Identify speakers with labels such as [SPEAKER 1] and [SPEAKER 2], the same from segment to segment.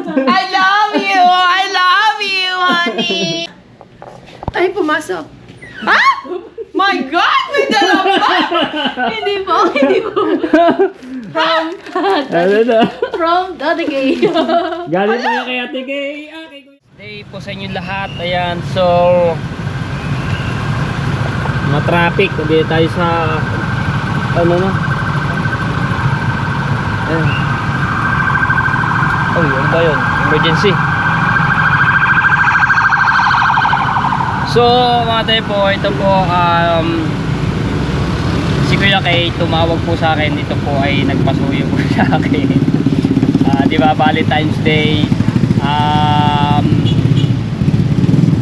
[SPEAKER 1] I love you! I love you, honey! Ay, pumasok. Ha? My God! May dalawa pa! Hindi po.
[SPEAKER 2] Ano na?
[SPEAKER 1] From Daddy Gay.
[SPEAKER 2] Galing tayo kay Ate Kay. Day po sa inyo lahat. Ayan, so ma-traffic. Hindi tayo sa ano na. Ayan. Oh, ano ba yun? Emergency. So, mga tayo po, ito po, si Kuya Kay tumawag po sa akin. Ito po ay nagpasuyo po sa akin. Di ba, Valentine's Day.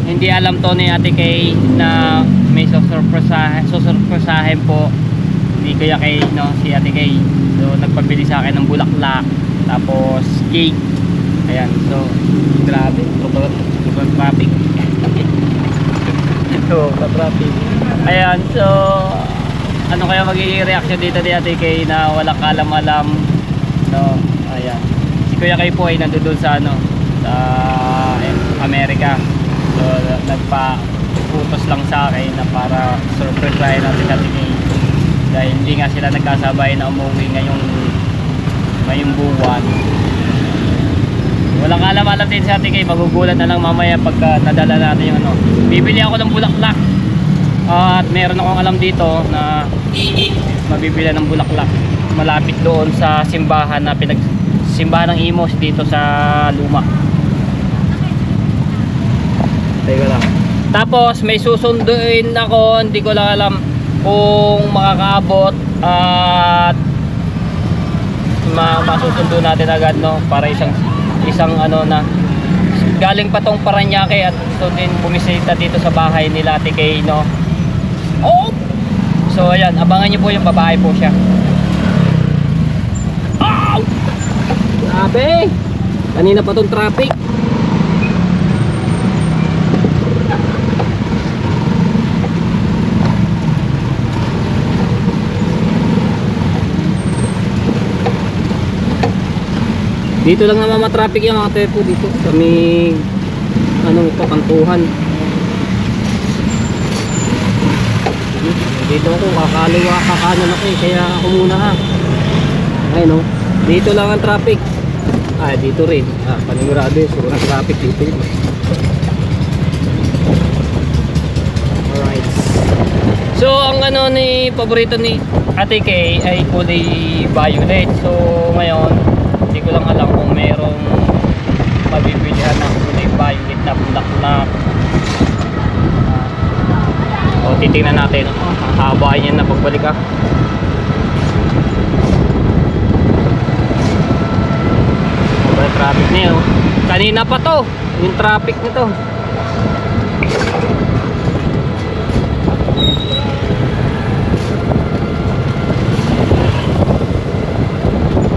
[SPEAKER 2] Hindi alam to ni Ate Kay na may susurpresahin po ni Kuya Kay, no, si Ate Kay. So, nagpabili sa akin ng bulaklak. Tapos, cake. Ayan, so, grabe. Sobrang traffic. So, traffic. Ayan, so, ano kaya magiging reaction dito ni Ate Kay na walang kalam-alam. So, ayan. Si Kuya Kay po ay nandun sa ano, sa Amerika. So, nagpa-utos lang sa akin na para surprise tayo natin si Ate Kay. Dahil hindi nga sila nagkasabay na umuwi ngayong buwan. Walang alam-alam din si Ate Kay. Magugulat na lang mamaya pagka nadala natin yung ano. Bibili ako ng bulaklak. At meron akong alam dito na mabibili ng bulaklak. Malapit doon sa simbahan na simbahan ng Imos dito sa Luma. Teka lang. Tapos may susunduin ako. Hindi ko lang alam kung makakaabot at masusundo natin agad, no, para isang ano na galing pa tong Paranaque at gusto din bumisita dito sa bahay nila Ate Kay, no. Oh! So ayan, abangan niyo po yung babae po siya. Oh! Grabe! Kanina pa tong traffic. Dito lang naman ma-traffic yung mga tepo dito sa may ano ito, kantuhan. Dito ako kakaliwa, kakanan ako eh, kaya ako muna ha. Ayun no, dito lang ang traffic. Dito rin. Panigurado eh, sobrang traffic dito. Alright. So ang ano ni paborito ni Ate Kay ay kulay violet. So ngayon hindi ko lang alam kung merong mabibilihan ng kulay violet na bulaklak. O titingnan natin. Ang haba niya na pagbalik ka. Sobrang traffic na yun. Kanina pa to yung traffic nito.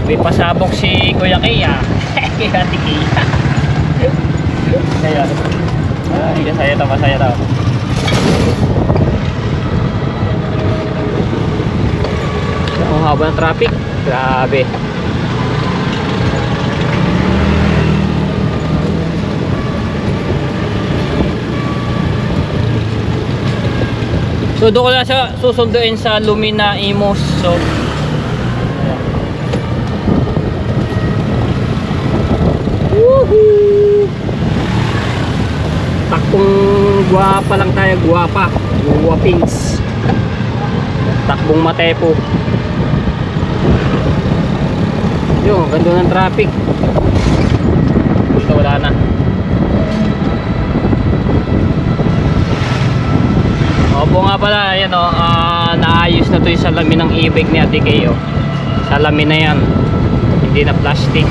[SPEAKER 2] May pasabog si Kuya Kay Kay Ate Kay. Ayan. Masaya to, masaya to. Ang haba ng traffic. Grabe. So doon ko lang siya susunduin sa Lumina Imos. So takbong guwapa lang tayo, guwapa, guwapings, takbong matepo. Yun, ganda ng traffic dito, wala na. Opo nga pala, ayan o, naayos na to yung salamin ng ibig ni Ate Kay. Salamin na yan, hindi na plastic.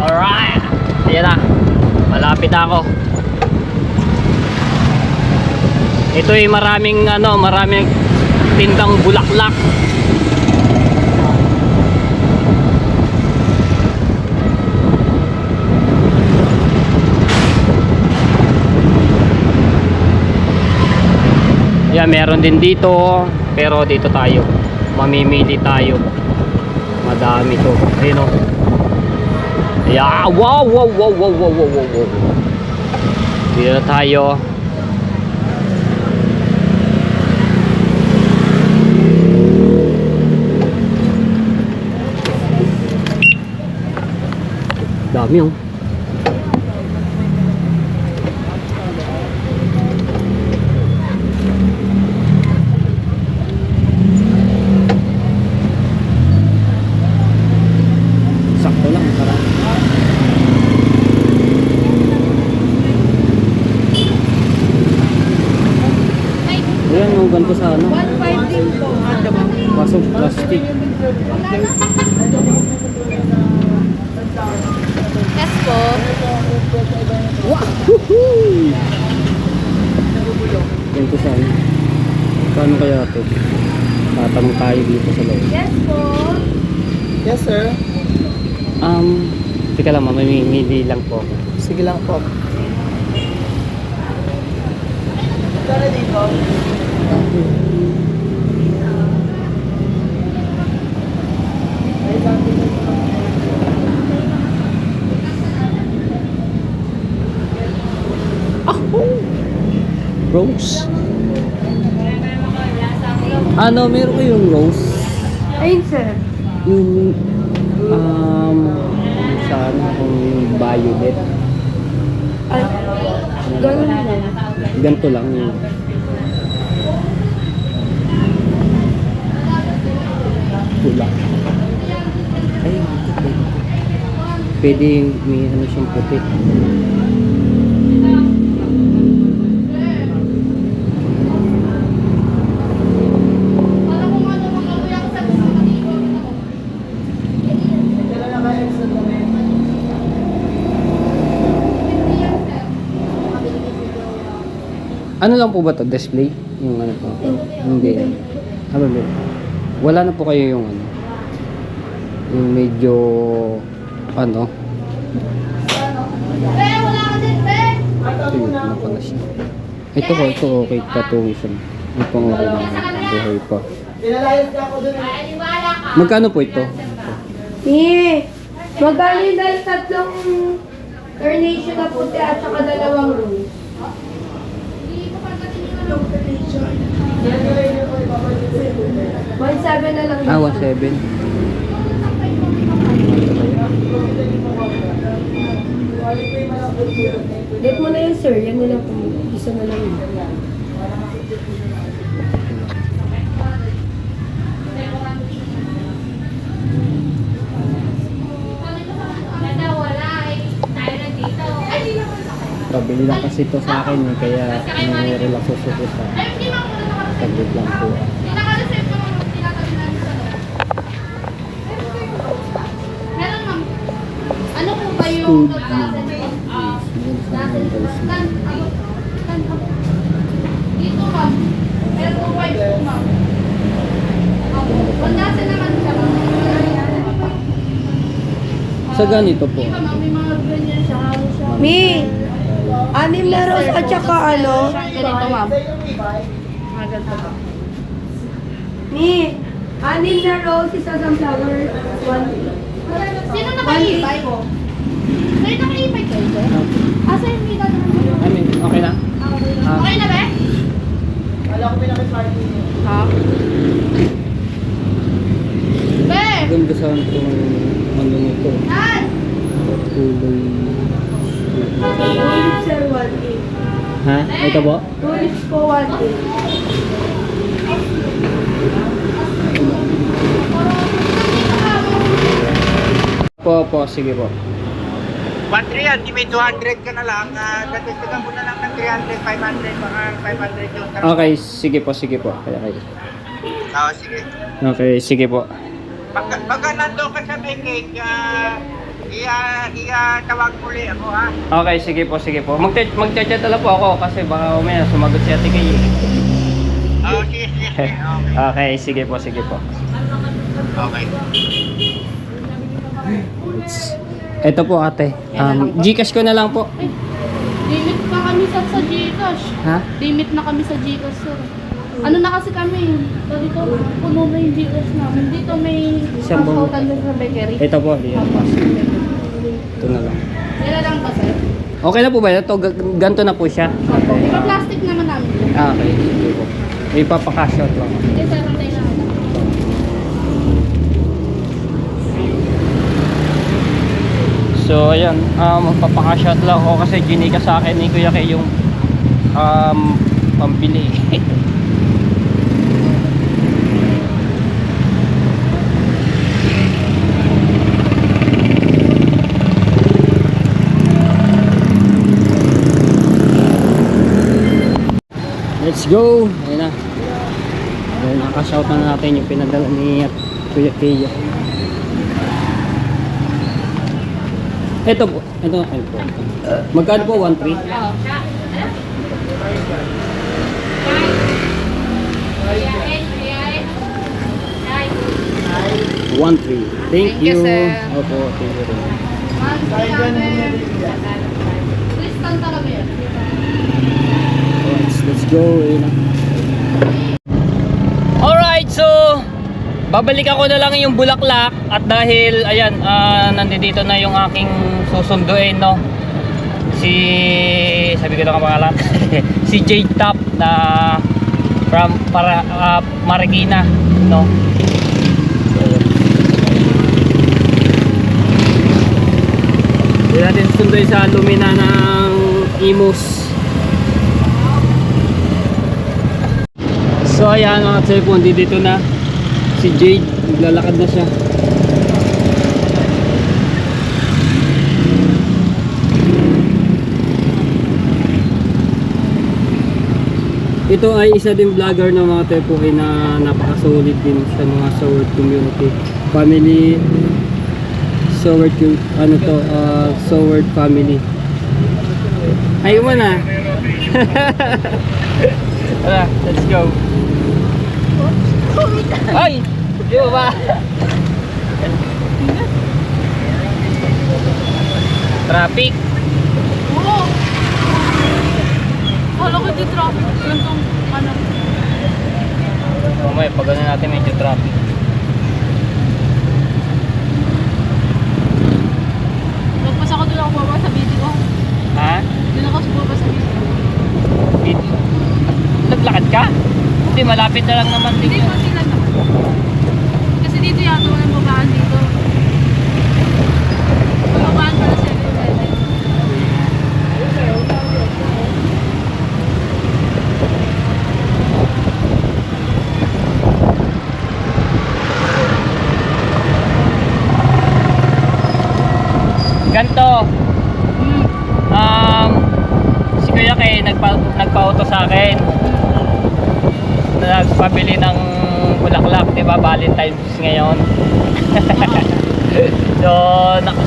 [SPEAKER 2] Alright, ayan na, malapit ako. Ito ay maraming tindang bulaklak. Yan, meron din dito, pero dito tayo. mamimili tayo. Madami to. Ayun o. Yeah, wow, wow, wow, wow, wow, wow, wow, wow. Dito na tayo. Dami oh. Sakto lang, parang. Ayan, yung ganito sa ano.
[SPEAKER 1] 1.5 din po.
[SPEAKER 2] Kaso plastic.
[SPEAKER 1] Yes po.
[SPEAKER 2] Woohoo! Ganito sa ano. Paano kaya ito? Tatanong tayo dito sa loob.
[SPEAKER 1] Yes po.
[SPEAKER 3] Yes, sir.
[SPEAKER 2] Teka lang, mamimili lang po ako.
[SPEAKER 3] Sige lang po. Tara dito.
[SPEAKER 2] Rose? Ano, meron kayong rose?
[SPEAKER 1] Ayun, sir.
[SPEAKER 2] Yung, sana kung yung violet.
[SPEAKER 1] Ay, ganun lang.
[SPEAKER 2] Ganito lang yung pula. Ay, pwede may ano siyang puti. Ano lang po ba to? Display? Yung ano po? Hindi. Ano ba? Wala na po kayo yung ano? Yung medyo ano? Ito yun na pala siya. Ito po, ito okay. Katuwisan. Ito pang okay na. Buhay pa.
[SPEAKER 3] Pinalayas ka ako dun.
[SPEAKER 2] Magkano po ito?
[SPEAKER 1] Magkano yung dahil tatlong carnation na puti at saka dalawang rose? 1.7 na lang.
[SPEAKER 2] Ah, 1.7.
[SPEAKER 1] Date mo na yun, sir. Yan na lang po. Isa na lang yun.
[SPEAKER 2] Pabili lang kasi ito sa akin eh, kaya nire-relax ko sa saglit lang po.
[SPEAKER 4] Ano po ba yung dito ma'am? Pero po white po ma'am. Pandasan naman siya ma'am.
[SPEAKER 2] Sa ganito po.
[SPEAKER 4] Ma'am, may mga ganyan siya. Halo siya.
[SPEAKER 1] Mi! Anim na rose at saka ano?
[SPEAKER 4] Ganito ma'am.
[SPEAKER 1] Mi! Anim na rose, isa sunflower, one.
[SPEAKER 4] Sino nakaibay po? Sino nakaibay kayo sir? Asa yung may naman?
[SPEAKER 2] I mean, okay na?
[SPEAKER 4] Okay na ba?
[SPEAKER 3] Wala ko pinakiparte niyo.
[SPEAKER 4] Ha? Be!
[SPEAKER 2] Ganda sa itong ano nito.
[SPEAKER 4] Nan!
[SPEAKER 2] Kulay.
[SPEAKER 1] Tulips, sir, 1.8.
[SPEAKER 2] Ha? Ito po?
[SPEAKER 1] Tulips po, 1.8.
[SPEAKER 2] Po, sige po.
[SPEAKER 3] 1,300, di may 200 ka na lang. Dagdagan mo na lang ng 300, 500, baka 500 yung
[SPEAKER 2] Okay, sige po. Kaya kayo.
[SPEAKER 3] Oo, sige.
[SPEAKER 2] Okay, sige po.
[SPEAKER 3] Pagka nandun ka sa may cake, tawag muli ako ha.
[SPEAKER 2] Okay, sige po. Magchat-chat na lang po ako kasi baka umaya sumagot si Ate Kay.
[SPEAKER 3] Oo, sige. Okay.
[SPEAKER 2] Okay, sige po.
[SPEAKER 3] Okay.
[SPEAKER 2] Ito po ate. Gcash ko na lang po.
[SPEAKER 4] Limit pa kami sa Gcash.
[SPEAKER 2] Ha?
[SPEAKER 4] Limit na kami sa Gcash sir. Ano na kasi kami, dito puno na yung GS namin. Dito may
[SPEAKER 2] Isang buong-
[SPEAKER 4] hospital din sa bakery.
[SPEAKER 2] Ito po, yan.
[SPEAKER 4] Tapos,
[SPEAKER 2] Ito na lang.
[SPEAKER 4] yan lang ba sir?
[SPEAKER 2] Okay na po ba? Ito, ganito na po siya.
[SPEAKER 4] Opo. Ipa-plastic naman namin.
[SPEAKER 2] Okay, sige po. Ipapakash out lang.
[SPEAKER 4] Sige sir, antay lang ako.
[SPEAKER 2] So, ayan. Magpapakash out lang ako kasi ginika sa akin ni Kuya Kay yung pambili. Let's go! Ayun na. Ayun, nakashout na natin yung pinadala ni Kuya Kay. Ito po. Ito po. Magkano po? 1.3?
[SPEAKER 4] Oo.
[SPEAKER 2] 1.3. Thank
[SPEAKER 1] Thank you,
[SPEAKER 2] you.
[SPEAKER 1] sir.
[SPEAKER 2] Opo, thank you rin.
[SPEAKER 4] Crystal talaga yan.
[SPEAKER 2] Let's go. Ayun na. Alright, so babalik ako na lang yung Bulaklak at dahil ayan, nandito na yung aking susunduin, no. Sabi ko na ang pangalan. Si Jade Top na from Marikina, no. Hindi natin sunduin sa Lumina ng Imus. So ayan mga cellphone, dito na si Jade, naglalakad na siya. Ito ay isa din vlogger ng mga tepoy na napakasolid din sa mga Soward community. Family Soward, ano to, Soward family. Ayaw mo na. Tara, let's go. Ay! Di ba? Traffic.
[SPEAKER 4] Oo. Kala ko di traffic. Yan tong ano.
[SPEAKER 2] Mamaya, pag ano natin medyo traffic.
[SPEAKER 4] Nagpas ako doon ako baba sa video.
[SPEAKER 2] Ha?
[SPEAKER 4] Doon ako baba sa video.
[SPEAKER 2] Video? Naglakad ka? Hindi, malapit na lang naman din.
[SPEAKER 4] Hindi ko sila naman. Kasi dito yata walang babaan dito. Babaan pala 7-Eleven.
[SPEAKER 2] Ganto. Si Kuya Kay nagpa-auto sa akin. Nagpabili ng bulaklak, 'di ba? Valentine's ngayon. So,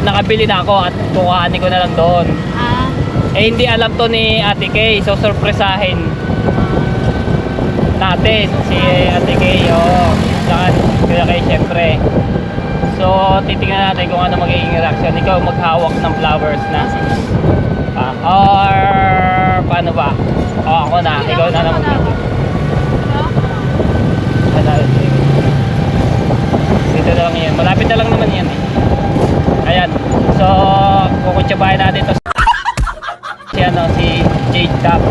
[SPEAKER 2] nakabili na ako at kukuhanin ko na lang doon.
[SPEAKER 4] Ah.
[SPEAKER 2] Eh hindi alam to ni Ate Kay, so surpresahin natin si Ate Kay, saka Kuya Kay syempre. So titingnan natin kung ano magiging reaction. Ikaw maghawak ng flowers na. Or paano ba? O ako na, ikaw na lang mag-video. Dito na lang yan, malapit na lang naman yan eh. Ayan, so kukutsabahin natin to si Jade Top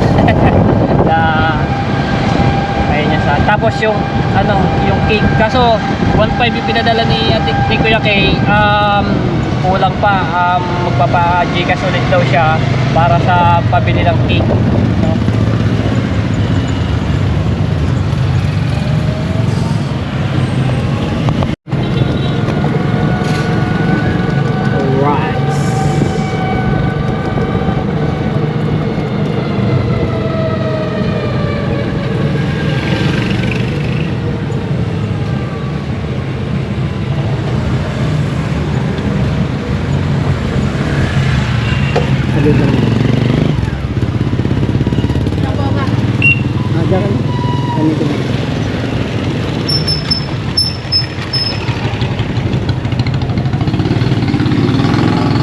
[SPEAKER 2] na ayun niya sa. Tapos yung yung cake, kaso 1.5 yung pinadala ni Kuya Kay, kulang pa, magpapa-Gcash ulit daw siya para sa pabili ng cake, no? Alright. Saglit lang.
[SPEAKER 4] Nababa.
[SPEAKER 2] Diyan ka na. Ano ito na?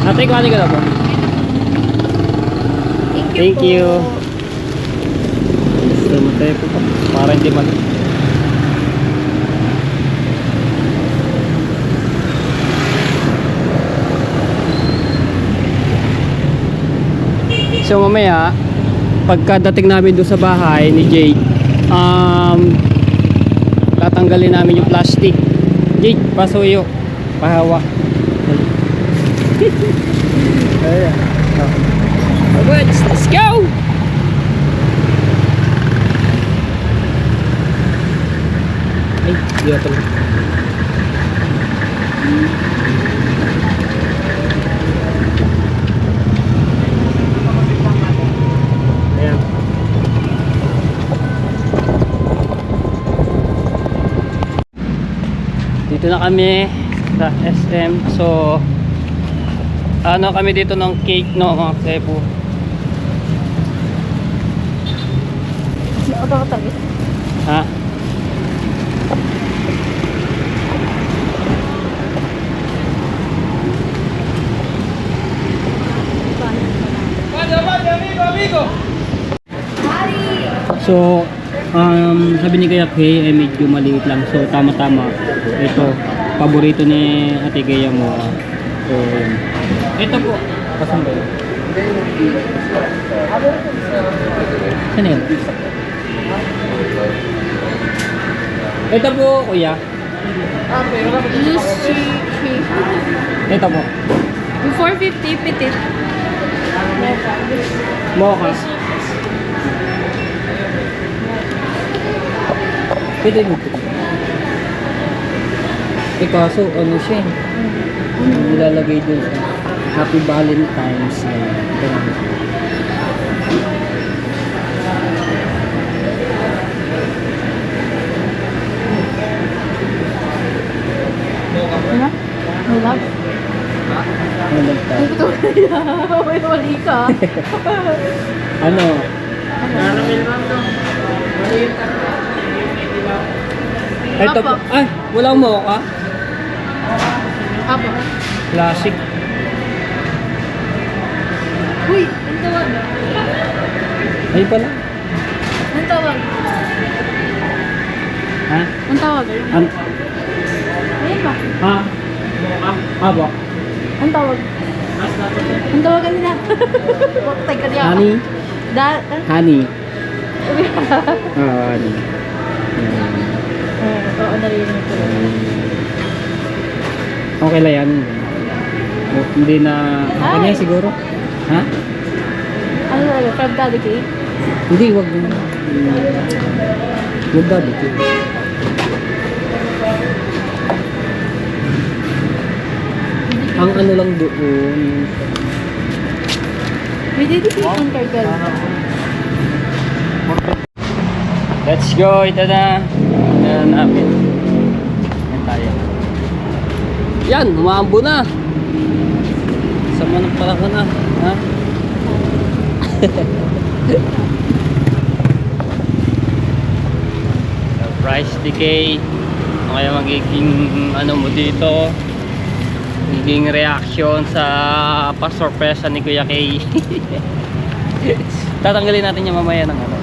[SPEAKER 2] Ate, kuhanin ka na po. Thank you. Gusto mo tayo po pa. Para hindi man. So mamaya pagkadating namin doon sa bahay ni Jade, tatanggalin namin yung plastic. Jade, pasuyo, pahawa. Ayan. Alright, let's go! Ay, di ito. Ayan. Dito na kami sa SM. So ano kami dito ng cake, no, mga Cebu. Ha? So, sabi ni Kuya Kay ay medyo maliit lang. So, tama-tama. Ito, paborito ni Ate Kaya mo. So, yun. Ito po. Pasan ba yun? Saan yun? Ito po, Kuya. Ito po.
[SPEAKER 4] 450 petit.
[SPEAKER 2] Mocha. Pwede mo po. Eh kaso, ano siya eh. Nilalagay dun sa Happy Valentine's. Ganun.
[SPEAKER 4] Ano? Wala.
[SPEAKER 2] Ano lang tayo?
[SPEAKER 4] Ito na. May mali ka.
[SPEAKER 2] Ano? Ito po. Ay, walang mocha.
[SPEAKER 4] Apo.
[SPEAKER 2] Classic.
[SPEAKER 4] Uy, ang tawag.
[SPEAKER 2] Ay pala.
[SPEAKER 4] Ang tawag.
[SPEAKER 2] Ha?
[SPEAKER 4] Ang tawag.
[SPEAKER 2] An
[SPEAKER 4] Ayun ba?
[SPEAKER 2] ha? Aba.
[SPEAKER 4] Ang tawag. Ang tawag kanina. Waktay ka niya.
[SPEAKER 2] Honey? Honey. Honey.
[SPEAKER 4] Oo, narinig ko.
[SPEAKER 2] Okay lang yan. Hindi na... Okay na yan siguro. Ha?
[SPEAKER 4] Ano talaga? From Daddy K?
[SPEAKER 2] Hindi, wag mo. Wag daddy. Ang ano lang doon.
[SPEAKER 4] May dedication card ka rin.
[SPEAKER 2] Let's go. Ito na. Yan namin. Yan tayo. Yan, umaambo na. Sama ng panahon na. Ha? Surprise decay. Ano kaya magiging ano mo dito? Magiging reaction sa pa-sorpresa ni Kuya Kay. Tatanggalin natin yung mamaya ng ano,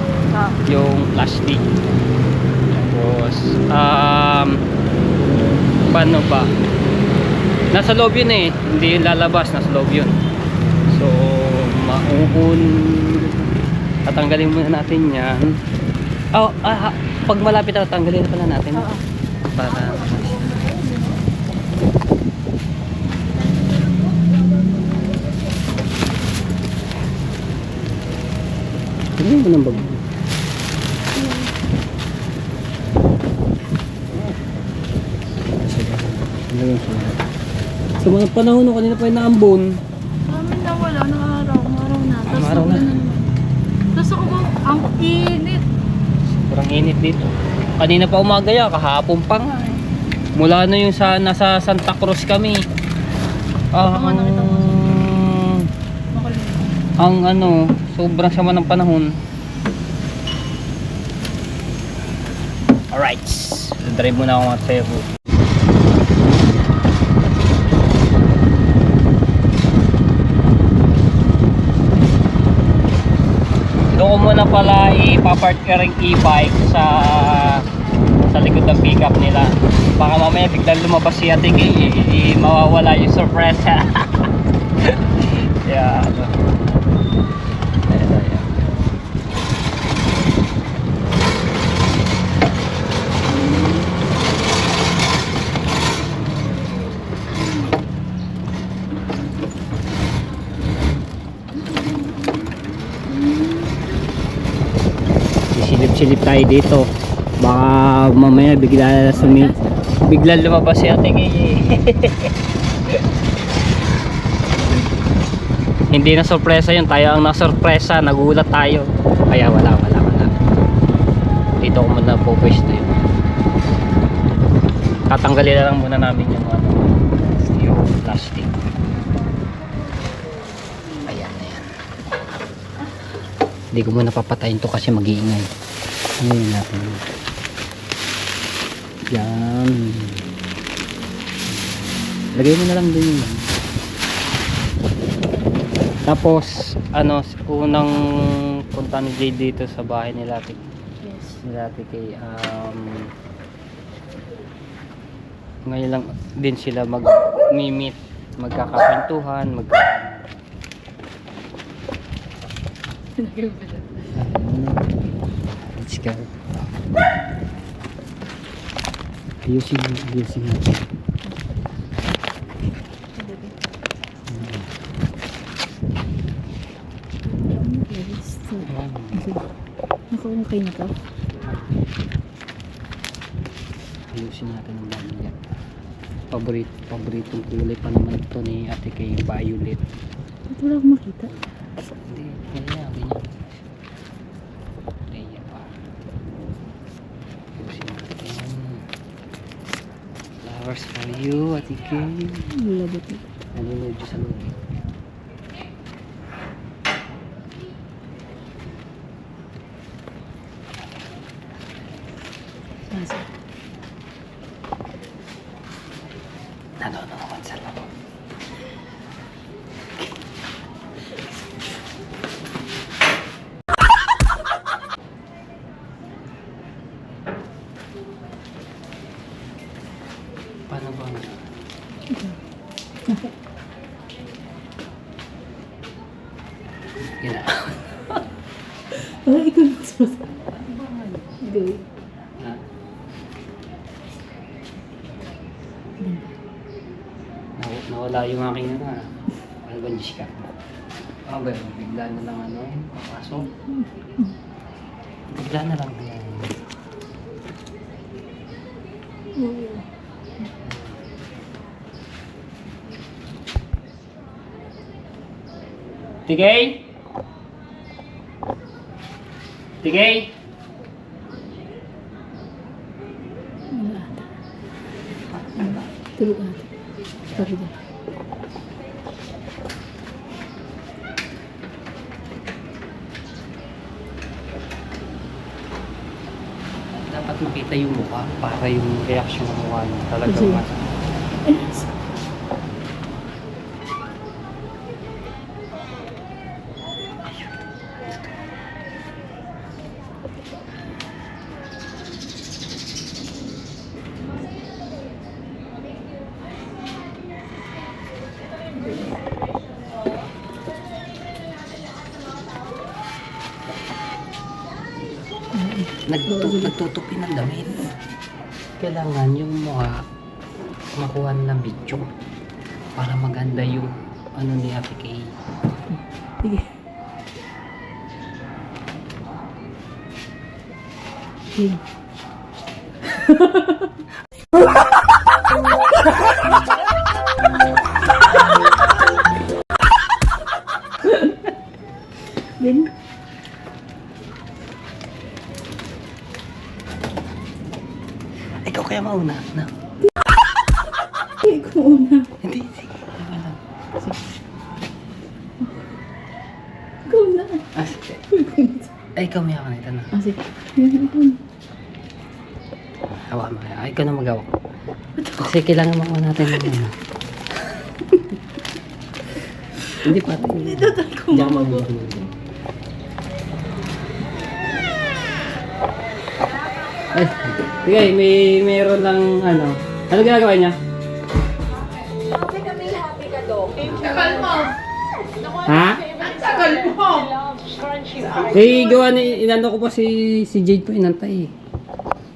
[SPEAKER 2] yung plastic. Tapos paano ba? Nasa loob yun eh, hindi yun lalabas, nasa loob yun. So tatanggalin muna natin yan. Pag malapit na tatanggalin pala natin. Para ano ba ng bag? Sa mga panahon nung kanina pa yung naambon.
[SPEAKER 4] Amin na wala, araw na. Tapos
[SPEAKER 2] Araw na.
[SPEAKER 4] Tapos ako, ang init.
[SPEAKER 2] Sobrang init dito. Kanina pa umaga yan, kahapon pa nga eh. Mula na yung nasa Santa Cruz kami. Ang ano, sobrang sama ng panahon. Alright, drive muna ako mga Cebu. Doon ko muna pala ipapark ka ring e-bike sa likod ng pickup nila. Baka mamaya biglang lumabas si Ate Kay, mawawala yung surprise. Yeah, ano. Ayan. Silip-silip tayo dito. Baka mamaya bigla lumabas si Ate Kay. Hindi na sorpresa yun, tayo ang nasorpresa, nagulat tayo. Kaya wala. Dito ko muna po pwesto yun. Tatanggalin na lang muna namin yung plastic. Ayan. Hindi ko muna papatayin to kasi mag-iingay. Ayan natin. Yan. Lagay mo na lang din yun. Tapos unang punta ni Jay dito sa bahay nila Ate.
[SPEAKER 4] Yes.
[SPEAKER 2] Nila Ate Kay, ngayon lang din sila mag-meet, magkakakwentuhan, let's go. Ayusin natin.
[SPEAKER 4] Okay na to.
[SPEAKER 2] Ayusin natin ang bago niya. Paboritong kulay pa naman ito ni Ate Kay, violet.
[SPEAKER 4] Ba't wala akong makita?
[SPEAKER 2] Hindi, ganyan. Ganyan pa. Ayusin natin. Flowers for you, Ate Kay.
[SPEAKER 4] Wala ba ito?
[SPEAKER 2] Nalulod sa loob. Nanonood sa loob. Paano ba? Yan na.
[SPEAKER 4] Ay, ikaw na susunod. Go.
[SPEAKER 2] Ha? Nawala yung aking ano ba diska? Bigla na lang papasok. Bigla na lang yan. Tigay? Tigay?
[SPEAKER 4] Wala ata. Tulog ata. Sorry ba?
[SPEAKER 2] Dapat makita yung mukha para yung reaction ng mukha niya talaga
[SPEAKER 4] Kasi-
[SPEAKER 2] mas.
[SPEAKER 4] Ay,
[SPEAKER 2] Nagtutupi ng damit. Kailangan yung mukha makuha ng video para maganda yung ni Ate Kay.
[SPEAKER 4] sige. Sige. Din.
[SPEAKER 2] Ikaw kaya mauna na.
[SPEAKER 4] Ay, ikaw una.
[SPEAKER 2] Hindi, sige. Wala.
[SPEAKER 4] Ikaw na.
[SPEAKER 2] Sige. Ay, ikaw may hawa na ito na.
[SPEAKER 4] Sige. Ikaw na.
[SPEAKER 2] Hawa mo kaya. Ay, ikaw na magawa. Kasi kailangan makuha natin ng Hindi pa. Hindi ako magulo. Ay, sige, meron lang ano. Ano ginagawa niya?
[SPEAKER 1] Tagal mo.
[SPEAKER 2] Ha?
[SPEAKER 1] Ang tagal mo.
[SPEAKER 2] Eh, gawa ni, inano ko pa si Jade po, inantay eh.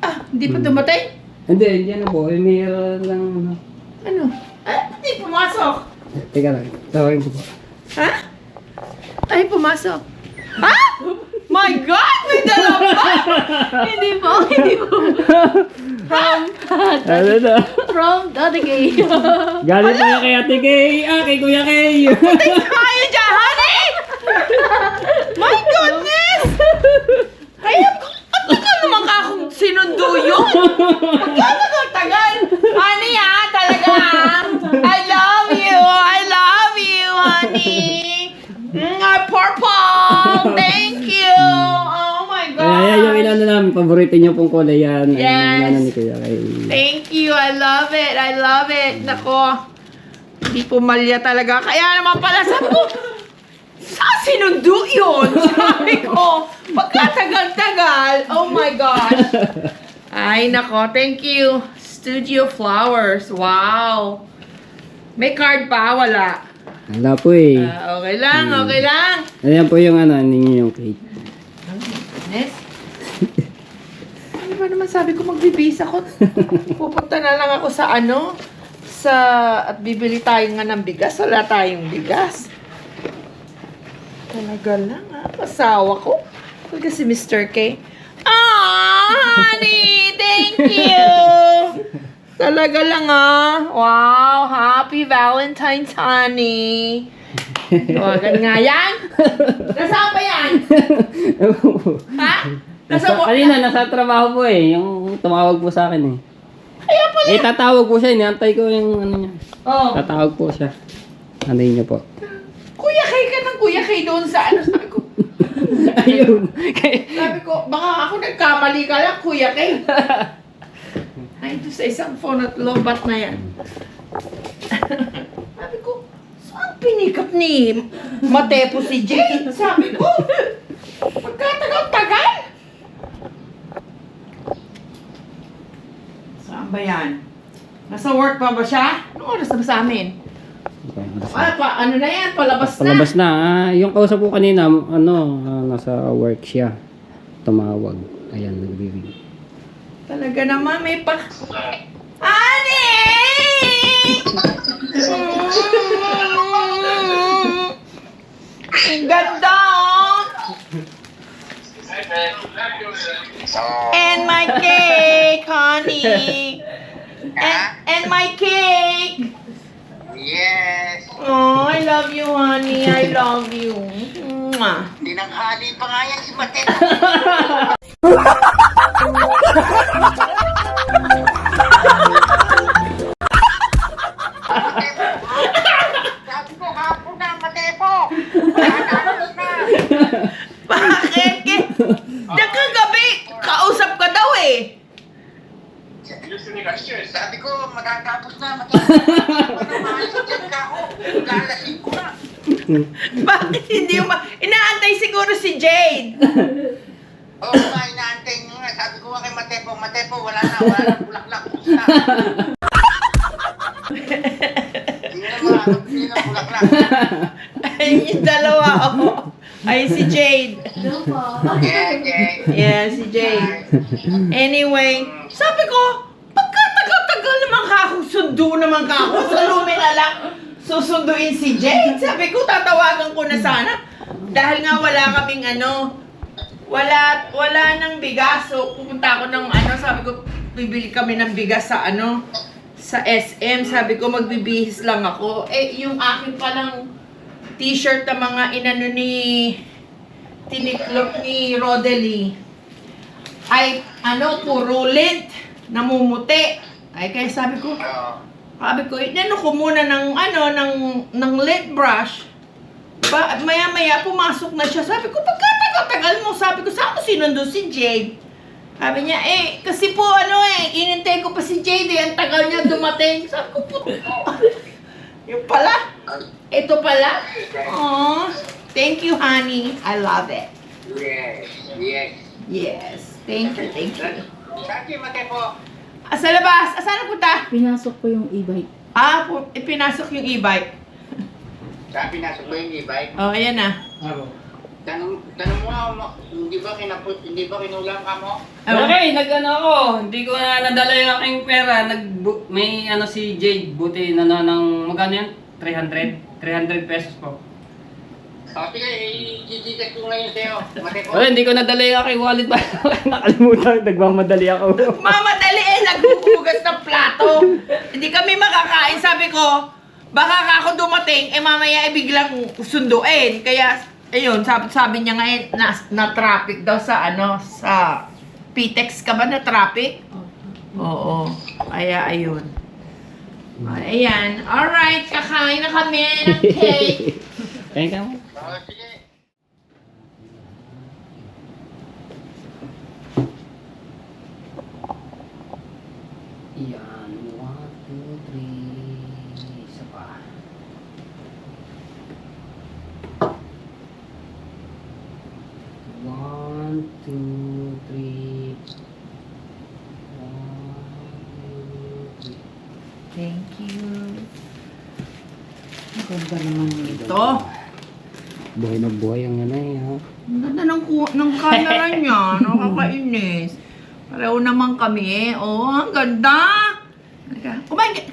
[SPEAKER 1] Ah, hindi pa dumatay?
[SPEAKER 2] Hindi ano po, eh, meron lang ano.
[SPEAKER 1] Ano? Ah, hindi pumasok.
[SPEAKER 2] Teka lang, tawagin ko po.
[SPEAKER 1] Ha? Ay, pumasok. Ha? My God! May dala pa!
[SPEAKER 4] Hindi po, hindi po.
[SPEAKER 2] Ano na?
[SPEAKER 4] From Daddy Gay.
[SPEAKER 2] Galit tayo kay Ate Kay, kay Kuya Kay.
[SPEAKER 1] Tingnan kayo dyan, honey! My goodness! Kaya, at tagal naman ka akong sinundo yun. Tagal. Honey, talaga. I love you. I love you, honey. Purple. Thank you. Oh my God.
[SPEAKER 2] Ayan, yung inano namin, paborito niyo pong kulay yan.
[SPEAKER 1] Yes.
[SPEAKER 2] Yung inano ni Kuya Kay.
[SPEAKER 1] Thank you. I love it. I love it. Nako. Hindi pumalya talaga. Kaya naman pala sabi ko, saan sinundo yun? Sabi ko, pagkatagal-tagal. Oh my gosh. Ay, nako. Thank you. Studio Flowers. Wow. May card pa? Wala.
[SPEAKER 2] Wala po eh.
[SPEAKER 1] Okay lang. Okay lang.
[SPEAKER 2] Ayan po yung ano, ninyo yung cake.
[SPEAKER 1] Goodness. Ano ba naman sabi ko magbibisa ko? Pupunta na lang ako sa at bibili tayo nga ng bigas. Wala tayong bigas. Talaga lang Pasawa ko. Talaga si Mr. K. Honey! Thank you! Talaga lang Wow! Happy Valentine's, honey! Tawagan nga yan! Nasaan ba yan? Ha?
[SPEAKER 2] Kanina, nasa trabaho po eh. Yung tumawag po sa akin eh.
[SPEAKER 1] Kaya pala.
[SPEAKER 2] Eh, tatawag po siya. Niantay ko yung ano niya.
[SPEAKER 1] Oh.
[SPEAKER 2] Tatawag po siya. Antayin niyo po.
[SPEAKER 1] Kuya Kay ka ng Kuya Kay doon sa sabi ko.
[SPEAKER 2] Ayun.
[SPEAKER 1] Sabi ko, baka ako nagkamali ka lang, Kuya Kay. Ay, doon sa isang phone at lobat na yan. Sabi ko, saan pinikap ni Matepo si Jade? Sabi ko, pagkatagal-tagal. Saan ba yan? Nasa work pa ba siya? Anong oras na ba sa amin? Ano na yan? Palabas na.
[SPEAKER 2] Palabas na. Yung kausap ko kanina, nasa work siya. Tumawag. Ayan, nagbibig.
[SPEAKER 1] Talaga naman, may pa... Honey! Ang ganda, And my cake, honey! And my cake!
[SPEAKER 3] Yes.
[SPEAKER 1] Oh, I love you, honey. I love you. Mwah.
[SPEAKER 3] Tinanghali pa nga yan si Mateo. Sabi ko, hapon na, Matepo. Nananos na.
[SPEAKER 1] Bakit? Nagkagabi, kausap ka daw eh.
[SPEAKER 3] Sabi ko, matatapos na, Matepo. Ano, maayos ka ako. Lalasin ko na.
[SPEAKER 1] Bakit hindi mo inaantay siguro si Jade?
[SPEAKER 3] Oo, inaantay nyo nga. Sabi ko kay Matepo, Matepo, wala na bulaklak. Ubus na. Hindi na bulaklak.
[SPEAKER 1] Ay, yung dalawa, Ay, si Jade. Yeah, si Jade. Anyway, sabi ko, pagkatagal-tagal naman ka ako, sundo naman ka ako, sa lumin na lang, susunduin si Jade. Sabi ko, tatawagan ko na sana. Dahil nga wala kaming wala nang bigas. So, pupunta ako ng sabi ko, bibili kami ng bigas sa sa SM. Sabi ko, magbibihis lang ako. Eh, yung akin palang t-shirt na mga tiniklop ni Rodelli ay puro lint, namumuti. Ay, kaya sabi ko, inano ko muna ng lint brush. Maya-maya, pumasok na siya. Sabi ko, pagkatagal-tagal mo, sabi ko, saan mo sinundo si Jade? Sabi niya, kasi po, inintay ko pa si Jade, ang tagal niya dumating. Sabi ko, yung pala, ito pala. Aww, thank you, honey. I love it.
[SPEAKER 3] Yes, yes.
[SPEAKER 1] Yes, thank you, thank you.
[SPEAKER 3] Saan si Mate po?
[SPEAKER 1] Sa labas. Saan punta?
[SPEAKER 5] Pinasok ko yung e-bike.
[SPEAKER 1] Ipinasok yung e-bike.
[SPEAKER 3] Saan pinasok ko yung e-bike?
[SPEAKER 1] Oh, ayan na.
[SPEAKER 3] Tanong mo, hindi ba kinulang ka mo?
[SPEAKER 2] Okay, nag-ano ako. Hindi ko na nadala yung aking pera. May ano si Jade, buti na ng magkano yan? 300? 300 pesos po.
[SPEAKER 3] O sige, i-gigas ko ngayon sa'yo. Mate po.
[SPEAKER 2] Hindi ko nadala yung aking wallet ba? Nakalimutan, nagmamadali ako.
[SPEAKER 1] Mamadali naghuhugas ng plato. Hindi kami makakain. Sabi ko, baka ako dumating, mamaya biglang sunduin. Kaya, ayun, sabi niya nga na traffic daw sa sa PTEX ka ba na traffic? Oo. Kaya, ayun. Ayan. Alright, kakain na kami ng cake.
[SPEAKER 2] Kain ka mo?
[SPEAKER 3] O sige.
[SPEAKER 2] Yan. 1, 2, 3. Isa pa. One, two, three. 1, 2, 3.
[SPEAKER 1] Thank you.
[SPEAKER 5] Ang ganda naman nito.
[SPEAKER 1] Ito.
[SPEAKER 2] Buhay na buhay ang nanay, ha?
[SPEAKER 1] Ang ganda ng camera niya. Nakakainis. Pareho naman kami. Oh, ang ganda.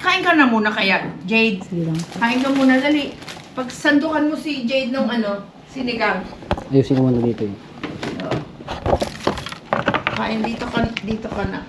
[SPEAKER 1] Kain ka na muna kaya, Jade.
[SPEAKER 5] Sige lang.
[SPEAKER 1] Kain ka muna, dali. Pagsandukan mo si Jade ng sinigang.
[SPEAKER 2] Ayusin ko muna dito eh.
[SPEAKER 1] Kain dito ka na.